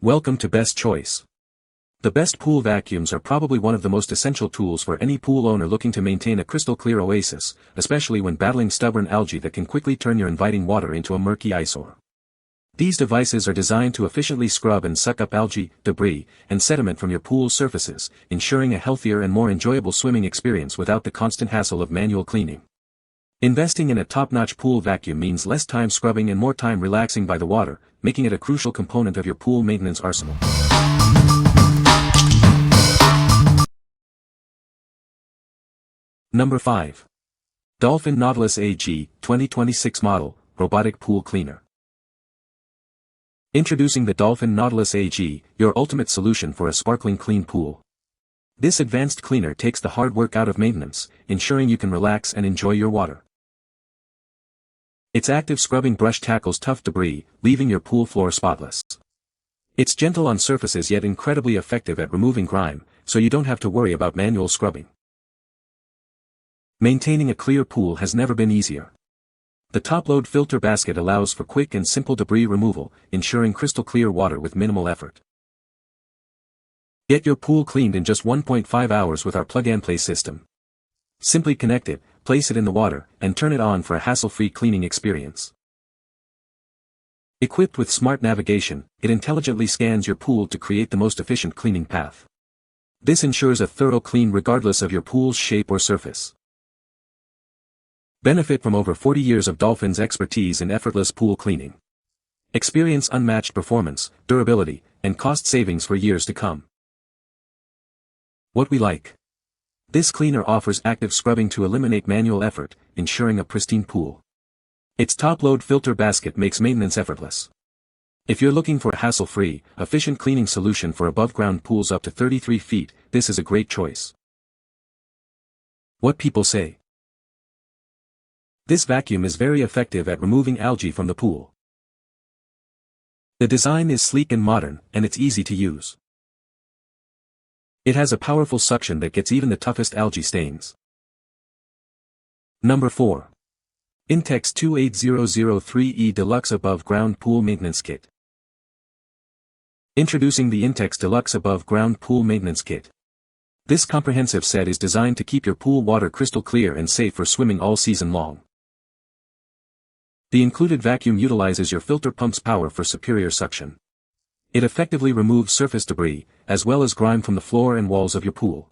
Welcome to Best Choice. The best pool vacuums are probably one of the most essential tools for any pool owner looking to maintain a crystal clear oasis, especially when battling stubborn algae that can quickly turn your inviting water into a murky eyesore. These devices are designed to efficiently scrub and suck up algae, debris, and sediment from your pool's surfaces, ensuring a healthier and more enjoyable swimming experience without the constant hassle of manual cleaning. Investing in a top-notch pool vacuum means less time scrubbing and more time relaxing by the water, making it a crucial component of your pool maintenance arsenal. Number 5. Dolphin Nautilus AG 2026 Model, Robotic Pool Cleaner. Introducing the Dolphin Nautilus AG, your ultimate solution for a sparkling clean pool. This advanced cleaner takes the hard work out of maintenance, ensuring you can relax and enjoy your water. Its active scrubbing brush tackles tough debris, leaving your pool floor spotless. It's gentle on surfaces yet incredibly effective at removing grime, so you don't have to worry about manual scrubbing. Maintaining a clear pool has never been easier. The top-load filter basket allows for quick and simple debris removal, ensuring crystal clear water with minimal effort. Get your pool cleaned in just 1.5 hours with our plug-and-play system. Simply connect it, place it in the water, and turn it on for a hassle-free cleaning experience. Equipped with smart navigation, it intelligently scans your pool to create the most efficient cleaning path. This ensures a thorough clean regardless of your pool's shape or surface. Benefit from over 40 years of Dolphin's expertise in effortless pool cleaning. Experience unmatched performance, durability, and cost savings for years to come. What we like. This cleaner offers active scrubbing to eliminate manual effort, ensuring a pristine pool. Its top-load filter basket makes maintenance effortless. If you're looking for a hassle-free, efficient cleaning solution for above-ground pools up to 33 feet, this is a great choice. What people say. This vacuum is very effective at removing algae from the pool. The design is sleek and modern, and it's easy to use. It has a powerful suction that gets even the toughest algae stains. Number 4. Intex 28003E Deluxe Above Ground Pool Maintenance Kit. Introducing the Intex Deluxe Above Ground Pool Maintenance Kit. This comprehensive set is designed to keep your pool water crystal clear and safe for swimming all season long. The included vacuum utilizes your filter pump's power for superior suction. It effectively removes surface debris, as well as grime from the floor and walls of your pool.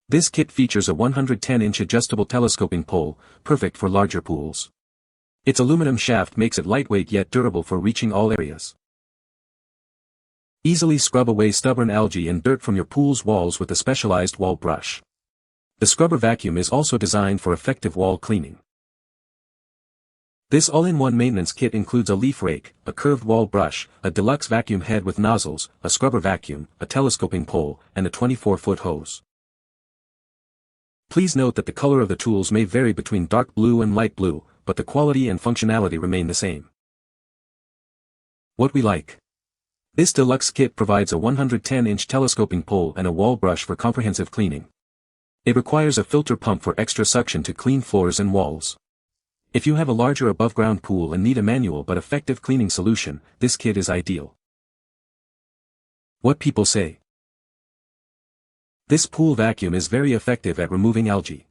This kit features a 110-inch adjustable telescoping pole, perfect for larger pools. Its aluminum shaft makes it lightweight yet durable for reaching all areas. Easily scrub away stubborn algae and dirt from your pool's walls with a specialized wall brush. The scrubber vacuum is also designed for effective wall cleaning. This all-in-one maintenance kit includes a leaf rake, a curved wall brush, a deluxe vacuum head with nozzles, a scrubber vacuum, a telescoping pole, and a 24-foot hose. Please note that the color of the tools may vary between dark blue and light blue, but the quality and functionality remain the same. What we like. This deluxe kit provides a 110-inch telescoping pole and a wall brush for comprehensive cleaning. It requires a filter pump for extra suction to clean floors and walls. If you have a larger above-ground pool and need a manual but effective cleaning solution, this kit is ideal. What people say. This pool vacuum is very effective at removing algae.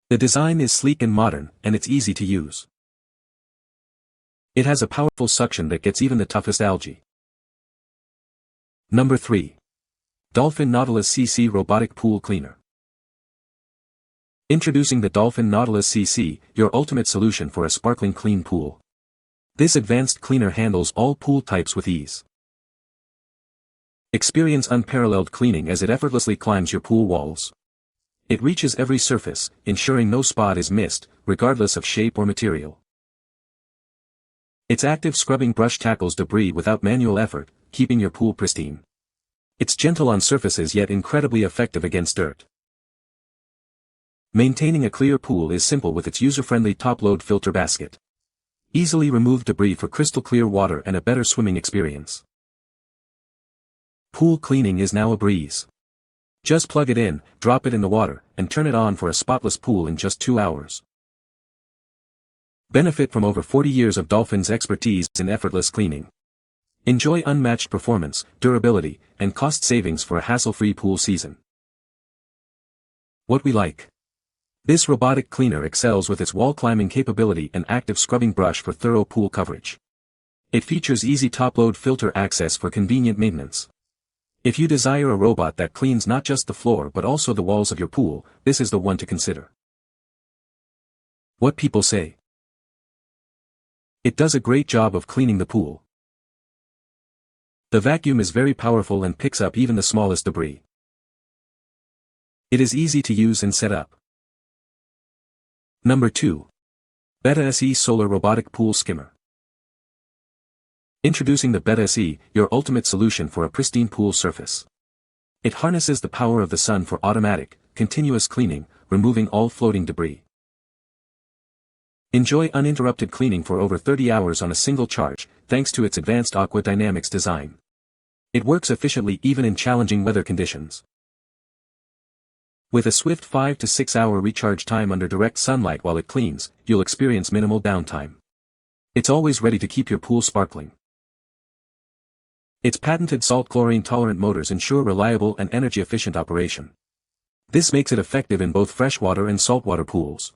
The design is sleek and modern, and it's easy to use. It has a powerful suction that gets even the toughest algae. Number 3. Dolphin Nautilus CC Robotic Pool Cleaner. Introducing the Dolphin Nautilus CC, your ultimate solution for a sparkling clean pool. This advanced cleaner handles all pool types with ease. Experience unparalleled cleaning as it effortlessly climbs your pool walls. It reaches every surface, ensuring no spot is missed, regardless of shape or material. Its active scrubbing brush tackles debris without manual effort, keeping your pool pristine. It's gentle on surfaces yet incredibly effective against dirt. Maintaining a clear pool is simple with its user-friendly top-load filter basket. Easily remove debris for crystal clear water and a better swimming experience. Pool cleaning is now a breeze. Just plug it in, drop it in the water, and turn it on for a spotless pool in just 2 hours. Benefit from over 40 years of Dolphin's expertise in effortless cleaning. Enjoy unmatched performance, durability, and cost savings for a hassle-free pool season. What we like. This robotic cleaner excels with its wall-climbing capability and active scrubbing brush for thorough pool coverage. It features easy top-load filter access for convenient maintenance. If you desire a robot that cleans not just the floor but also the walls of your pool, this is the one to consider. What people say. It does a great job of cleaning the pool. The vacuum is very powerful and picks up even the smallest debris. It is easy to use and set up. Number 2. Betta SE Solar Robotic Pool Skimmer. Introducing the Betta SE, your ultimate solution for a pristine pool surface. It harnesses the power of the sun for automatic, continuous cleaning, removing all floating debris. Enjoy uninterrupted cleaning for over 30 hours on a single charge, thanks to its advanced aqua dynamics design. It works efficiently even in challenging weather conditions. With a swift 5 to 6 hour recharge time under direct sunlight while it cleans, you'll experience minimal downtime. It's always ready to keep your pool sparkling. Its patented salt chlorine tolerant motors ensure reliable and energy efficient operation. This makes it effective in both freshwater and saltwater pools.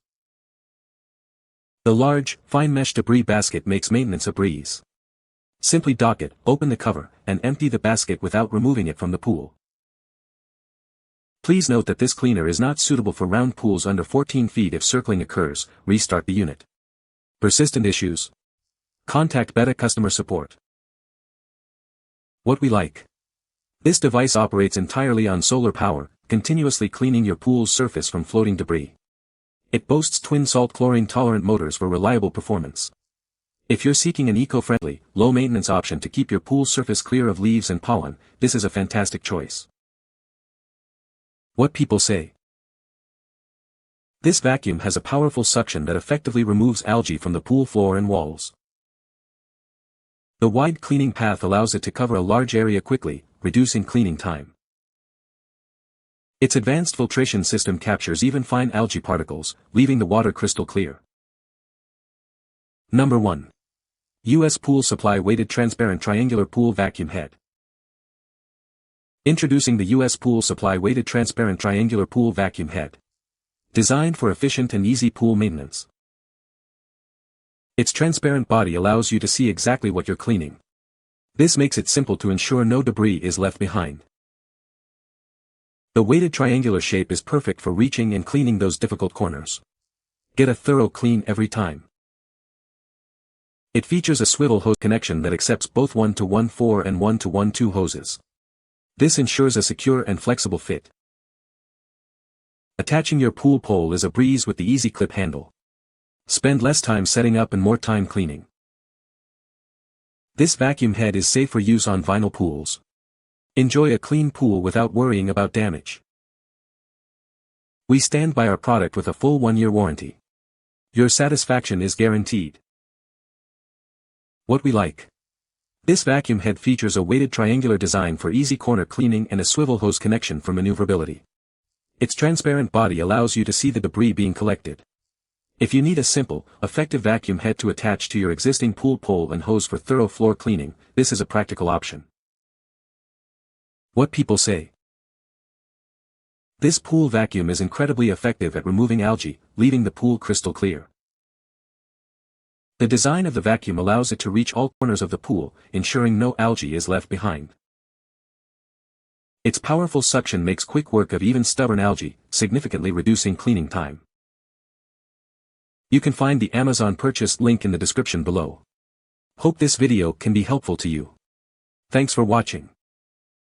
The large, fine mesh debris basket makes maintenance a breeze. Simply dock it, open the cover, and empty the basket without removing it from the pool. Please note that this cleaner is not suitable for round pools under 14 feet. If circling occurs, restart the unit. Persistent issues? Contact Betta customer support. What we like. This device operates entirely on solar power, continuously cleaning your pool's surface from floating debris. It boasts twin salt chlorine tolerant motors for reliable performance. If you're seeking an eco-friendly, low-maintenance option to keep your pool surface clear of leaves and pollen, this is a fantastic choice. What people say. This vacuum has a powerful suction that effectively removes algae from the pool floor and walls. The wide cleaning path allows it to cover a large area quickly, reducing cleaning time. Its advanced filtration system captures even fine algae particles, leaving the water crystal clear. Number 1. U.S. Pool Supply Weighted Transparent Triangular Pool Vacuum Head. Introducing the U.S. Pool Supply Weighted Transparent Triangular Pool Vacuum Head. Designed for efficient and easy pool maintenance. Its transparent body allows you to see exactly what you're cleaning. This makes it simple to ensure no debris is left behind. The weighted triangular shape is perfect for reaching and cleaning those difficult corners. Get a thorough clean every time. It features a swivel hose connection that accepts both 1-to-1-4 and 1-to-1-2 hoses. This ensures a secure and flexible fit. Attaching your pool pole is a breeze with the easy clip handle. Spend less time setting up and more time cleaning. This vacuum head is safe for use on vinyl pools. Enjoy a clean pool without worrying about damage. We stand by our product with a full 1-year warranty. Your satisfaction is guaranteed. What we like. This vacuum head features a weighted triangular design for easy corner cleaning and a swivel hose connection for maneuverability. Its transparent body allows you to see the debris being collected. If you need a simple, effective vacuum head to attach to your existing pool pole and hose for thorough floor cleaning, this is a practical option. What people say. This pool vacuum is incredibly effective at removing algae, leaving the pool crystal clear. The design of the vacuum allows it to reach all corners of the pool, ensuring no algae is left behind. Its powerful suction makes quick work of even stubborn algae, significantly reducing cleaning time. You can find the Amazon purchase link in the description below. Hope this video can be helpful to you. Thanks for watching.